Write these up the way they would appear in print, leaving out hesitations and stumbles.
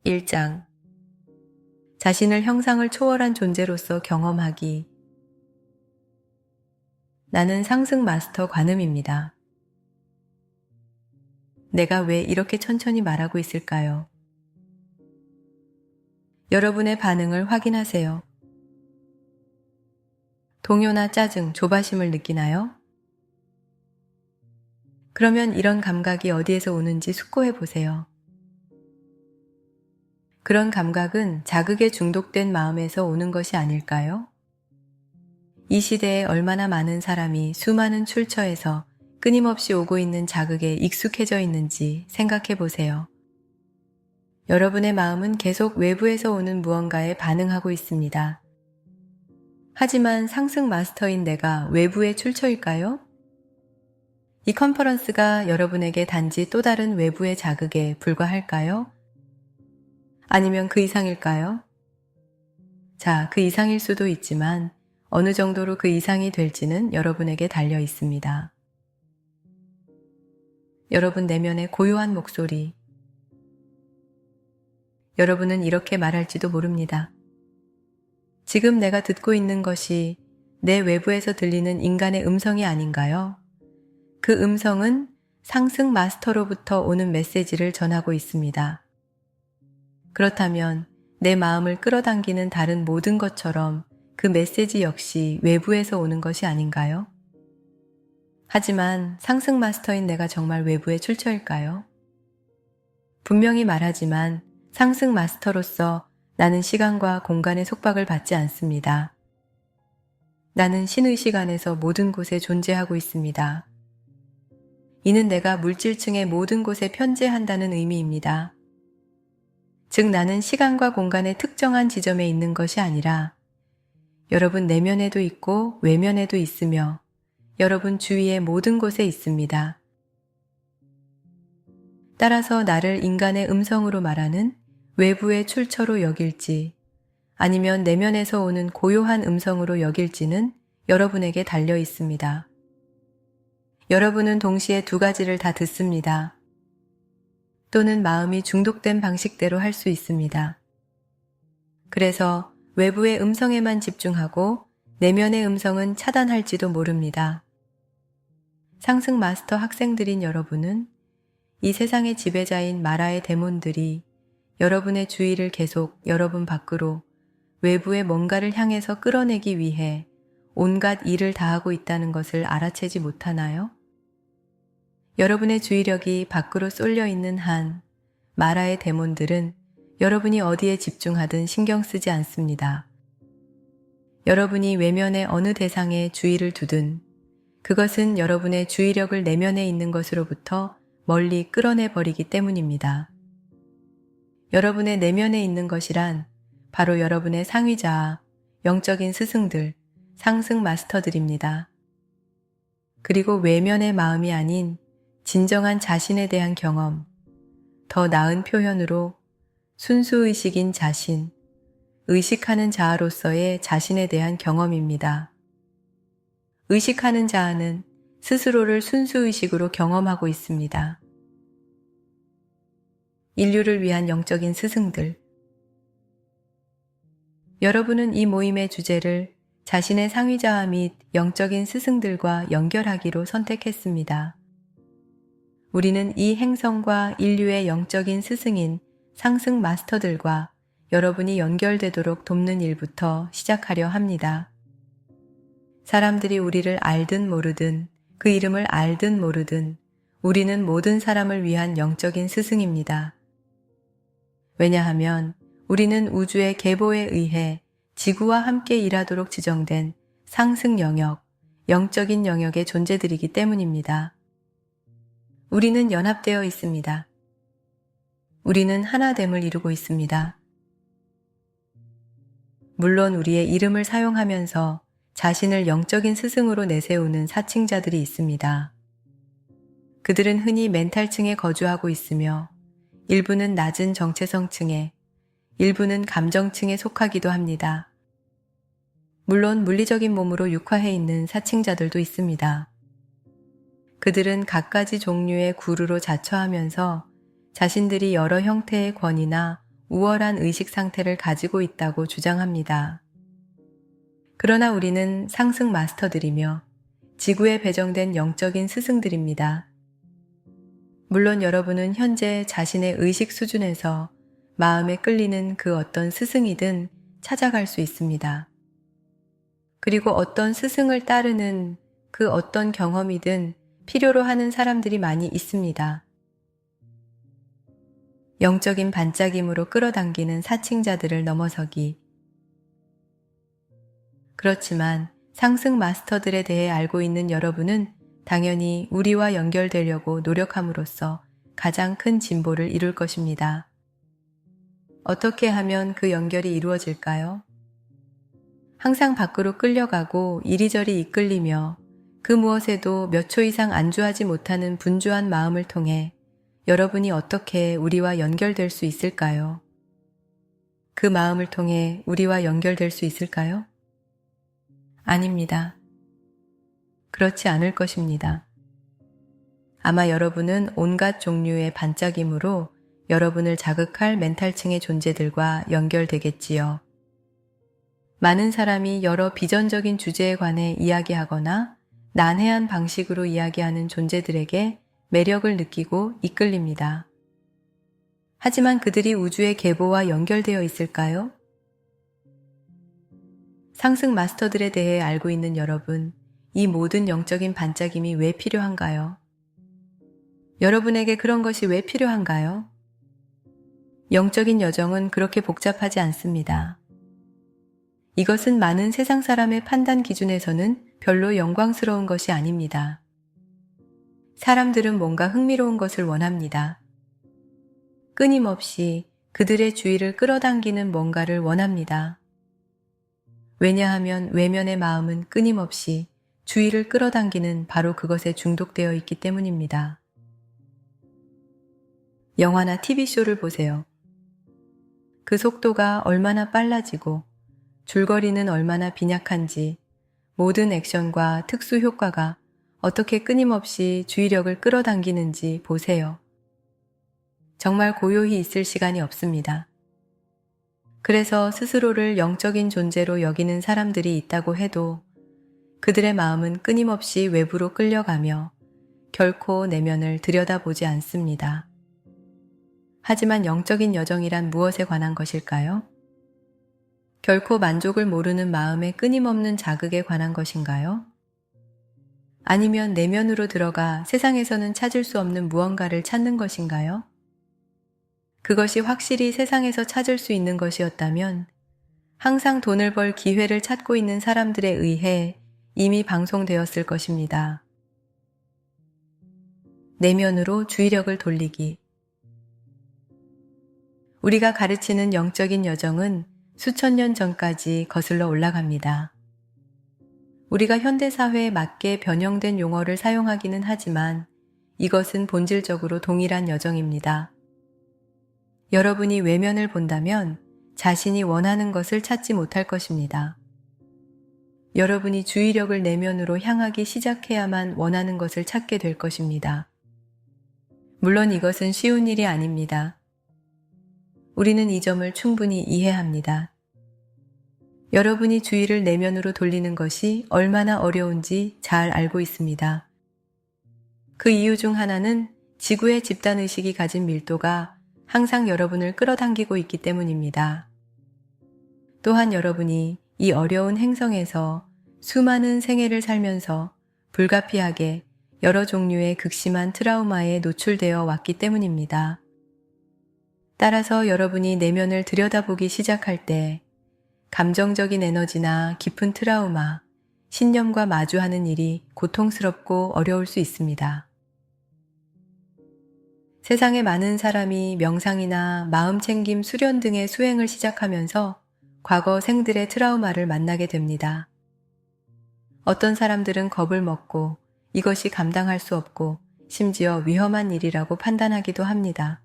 1장 자신을 형상을 초월한 존재로서 경험하기. 나는 상승 마스터 관음입니다. 내가 왜 이렇게 천천히 말하고 있을까요? 여러분의 반응을 확인하세요. 동요나 짜증, 조바심을 느끼나요? 그러면 이런 감각이 어디에서 오는지 숙고해 보세요. 그런 감각은 자극에 중독된 마음에서 오는 것이 아닐까요? 이 시대에 얼마나 많은 사람이 수많은 출처에서 끊임없이 오고 있는 자극에 익숙해져 있는지 생각해 보세요. 여러분의 마음은 계속 외부에서 오는 무언가에 반응하고 있습니다. 하지만 상승 마스터인 내가 외부의 출처일까요? 이 컨퍼런스가 여러분에게 단지 또 다른 외부의 자극에 불과할까요? 아니면 그 이상일까요? 자, 그 이상일 수도 있지만 어느 정도로 그 이상이 될지는 여러분에게 달려 있습니다. 여러분 내면의 고요한 목소리. 여러분은 이렇게 말할지도 모릅니다. 지금 내가 듣고 있는 것이 내 외부에서 들리는 인간의 음성이 아닌가요? 그 음성은 상승 마스터로부터 오는 메시지를 전하고 있습니다. 그렇다면 내 마음을 끌어당기는 다른 모든 것처럼 그 메시지 역시 외부에서 오는 것이 아닌가요? 하지만 상승 마스터인 내가 정말 외부의 출처일까요? 분명히 말하지만 상승 마스터로서 나는 시간과 공간의 속박을 받지 않습니다. 나는 신의식 안에서 모든 곳에 존재하고 있습니다. 이는 내가 물질층의 모든 곳에 편재한다는 의미입니다. 즉 나는 시간과 공간의 특정한 지점에 있는 것이 아니라 여러분 내면에도 있고 외면에도 있으며 여러분 주위의 모든 곳에 있습니다. 따라서 나를 인간의 음성으로 말하는 외부의 출처로 여길지 아니면 내면에서 오는 고요한 음성으로 여길지는 여러분에게 달려 있습니다. 여러분은 동시에 두 가지를 다 듣습니다. 또는 마음이 중독된 방식대로 할 수 있습니다. 그래서 외부의 음성에만 집중하고 내면의 음성은 차단할지도 모릅니다. 상승 마스터 학생들인 여러분은 이 세상의 지배자인 마라의 데몬들이 여러분의 주의를 계속 여러분 밖으로 외부의 뭔가를 향해서 끌어내기 위해 온갖 일을 다하고 있다는 것을 알아채지 못하나요? 여러분의 주의력이 밖으로 쏠려 있는 한 마라의 데몬들은 여러분이 어디에 집중하든 신경 쓰지 않습니다. 여러분이 외면의 어느 대상에 주의를 두든 그것은 여러분의 주의력을 내면에 있는 것으로부터 멀리 끌어내 버리기 때문입니다. 여러분의 내면에 있는 것이란 바로 여러분의 상위자아, 영적인 스승들, 상승 마스터들입니다. 그리고 외면의 마음이 아닌 진정한 자신에 대한 경험, 더 나은 표현으로 순수의식인 자신, 의식하는 자아로서의 자신에 대한 경험입니다. 의식하는 자아는 스스로를 순수의식으로 경험하고 있습니다. 인류를 위한 영적인 스승들. 여러분은 이 모임의 주제를 자신의 상위자아 및 영적인 스승들과 연결하기로 선택했습니다. 우리는 이 행성과 인류의 영적인 스승인 상승 마스터들과 여러분이 연결되도록 돕는 일부터 시작하려 합니다. 사람들이 우리를 알든 모르든 그 이름을 알든 모르든 우리는 모든 사람을 위한 영적인 스승입니다. 왜냐하면 우리는 우주의 계보에 의해 지구와 함께 일하도록 지정된 상승 영역, 영적인 영역의 존재들이기 때문입니다. 우리는 연합되어 있습니다. 우리는 하나됨을 이루고 있습니다. 물론 우리의 이름을 사용하면서 자신을 영적인 스승으로 내세우는 사칭자들이 있습니다. 그들은 흔히 멘탈층에 거주하고 있으며 일부는 낮은 정체성층에, 일부는 감정층에 속하기도 합니다. 물론 물리적인 몸으로 육화해 있는 사칭자들도 있습니다. 그들은 갖가지 종류의 구루로 자처하면서 자신들이 여러 형태의 권위나 우월한 의식 상태를 가지고 있다고 주장합니다. 그러나 우리는 상승 마스터들이며 지구에 배정된 영적인 스승들입니다. 물론 여러분은 현재 자신의 의식 수준에서 마음에 끌리는 그 어떤 스승이든 찾아갈 수 있습니다. 그리고 어떤 스승을 따르는 그 어떤 경험이든 필요로 하는 사람들이 많이 있습니다. 영적인 반짝임으로 끌어당기는 사칭자들을 넘어서기. 그렇지만 상승 마스터들에 대해 알고 있는 여러분은 당연히 우리와 연결되려고 노력함으로써 가장 큰 진보를 이룰 것입니다. 어떻게 하면 그 연결이 이루어질까요? 항상 밖으로 끌려가고 이리저리 이끌리며 그 무엇에도 몇 초 이상 안주하지 못하는 분주한 마음을 통해 여러분이 어떻게 우리와 연결될 수 있을까요? 그 마음을 통해 우리와 연결될 수 있을까요? 아닙니다. 그렇지 않을 것입니다. 아마 여러분은 온갖 종류의 반짝임으로 여러분을 자극할 멘탈층의 존재들과 연결되겠지요. 많은 사람이 여러 비전적인 주제에 관해 이야기하거나 난해한 방식으로 이야기하는 존재들에게 매력을 느끼고 이끌립니다. 하지만 그들이 우주의 계보와 연결되어 있을까요? 상승 마스터들에 대해 알고 있는 여러분, 이 모든 영적인 반짝임이 왜 필요한가요? 여러분에게 그런 것이 왜 필요한가요? 영적인 여정은 그렇게 복잡하지 않습니다. 이것은 많은 세상 사람의 판단 기준에서는 별로 영광스러운 것이 아닙니다. 사람들은 뭔가 흥미로운 것을 원합니다. 끊임없이 그들의 주의를 끌어당기는 뭔가를 원합니다. 왜냐하면 외면의 마음은 끊임없이 주의를 끌어당기는 바로 그것에 중독되어 있기 때문입니다. 영화나 TV쇼를 보세요. 그 속도가 얼마나 빨라지고 줄거리는 얼마나 빈약한지 모든 액션과 특수 효과가 어떻게 끊임없이 주의력을 끌어당기는지 보세요. 정말 고요히 있을 시간이 없습니다. 그래서 스스로를 영적인 존재로 여기는 사람들이 있다고 해도 그들의 마음은 끊임없이 외부로 끌려가며 결코 내면을 들여다보지 않습니다. 하지만 영적인 여정이란 무엇에 관한 것일까요? 결코 만족을 모르는 마음의 끊임없는 자극에 관한 것인가요? 아니면 내면으로 들어가 세상에서는 찾을 수 없는 무언가를 찾는 것인가요? 그것이 확실히 세상에서 찾을 수 있는 것이었다면 항상 돈을 벌 기회를 찾고 있는 사람들에 의해 이미 방송되었을 것입니다. 내면으로 주의력을 돌리기. 우리가 가르치는 영적인 여정은 수천 년 전까지 거슬러 올라갑니다. 우리가 현대사회에 맞게 변형된 용어를 사용하기는 하지만 이것은 본질적으로 동일한 여정입니다. 여러분이 외면을 본다면 자신이 원하는 것을 찾지 못할 것입니다. 여러분이 주의력을 내면으로 향하기 시작해야만 원하는 것을 찾게 될 것입니다. 물론 이것은 쉬운 일이 아닙니다. 우리는 이 점을 충분히 이해합니다. 여러분이 주의를 내면으로 돌리는 것이 얼마나 어려운지 잘 알고 있습니다. 그 이유 중 하나는 지구의 집단의식이 가진 밀도가 항상 여러분을 끌어당기고 있기 때문입니다. 또한 여러분이 이 어려운 행성에서 수많은 생애를 살면서 불가피하게 여러 종류의 극심한 트라우마에 노출되어 왔기 때문입니다. 따라서 여러분이 내면을 들여다보기 시작할 때 감정적인 에너지나 깊은 트라우마, 신념과 마주하는 일이 고통스럽고 어려울 수 있습니다. 세상의 많은 사람이 명상이나 마음챙김 수련 등의 수행을 시작하면서 과거 생들의 트라우마를 만나게 됩니다. 어떤 사람들은 겁을 먹고 이것이 감당할 수 없고 심지어 위험한 일이라고 판단하기도 합니다.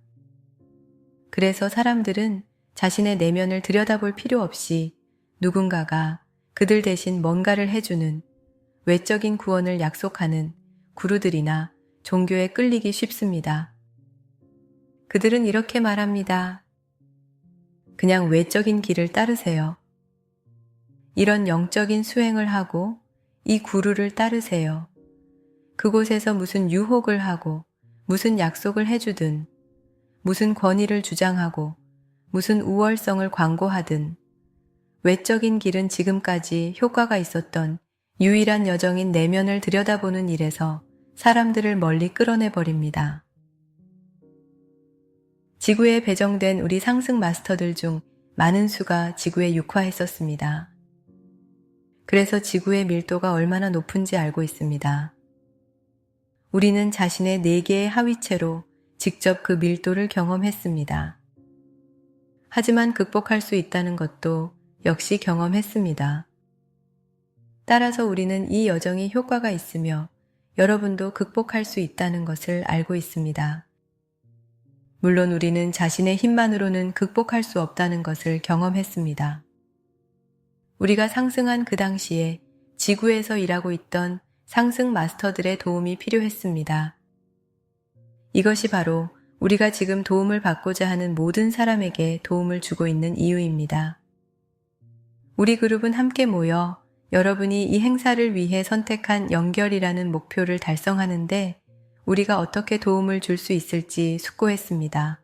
그래서 사람들은 자신의 내면을 들여다볼 필요 없이 누군가가 그들 대신 뭔가를 해주는 외적인 구원을 약속하는 구루들이나 종교에 끌리기 쉽습니다. 그들은 이렇게 말합니다. 그냥 외적인 길을 따르세요. 이런 영적인 수행을 하고 이 구루를 따르세요. 그곳에서 무슨 유혹을 하고 무슨 약속을 해주든 무슨 권위를 주장하고 무슨 우월성을 광고하든 외적인 길은 지금까지 효과가 있었던 유일한 여정인 내면을 들여다보는 일에서 사람들을 멀리 끌어내버립니다. 지구에 배정된 우리 상승 마스터들 중 많은 수가 지구에 육화했었습니다. 그래서 지구의 밀도가 얼마나 높은지 알고 있습니다. 우리는 자신의 4개의 하위체로 직접 그 밀도를 경험했습니다. 하지만 극복할 수 있다는 것도 역시 경험했습니다. 따라서 우리는 이 여정이 효과가 있으며 여러분도 극복할 수 있다는 것을 알고 있습니다. 물론 우리는 자신의 힘만으로는 극복할 수 없다는 것을 경험했습니다. 우리가 상승한 그 당시에 지구에서 일하고 있던 상승 마스터들의 도움이 필요했습니다. 이것이 바로 우리가 지금 도움을 받고자 하는 모든 사람에게 도움을 주고 있는 이유입니다. 우리 그룹은 함께 모여 여러분이 이 행사를 위해 선택한 연결이라는 목표를 달성하는데 우리가 어떻게 도움을 줄 수 있을지 숙고했습니다.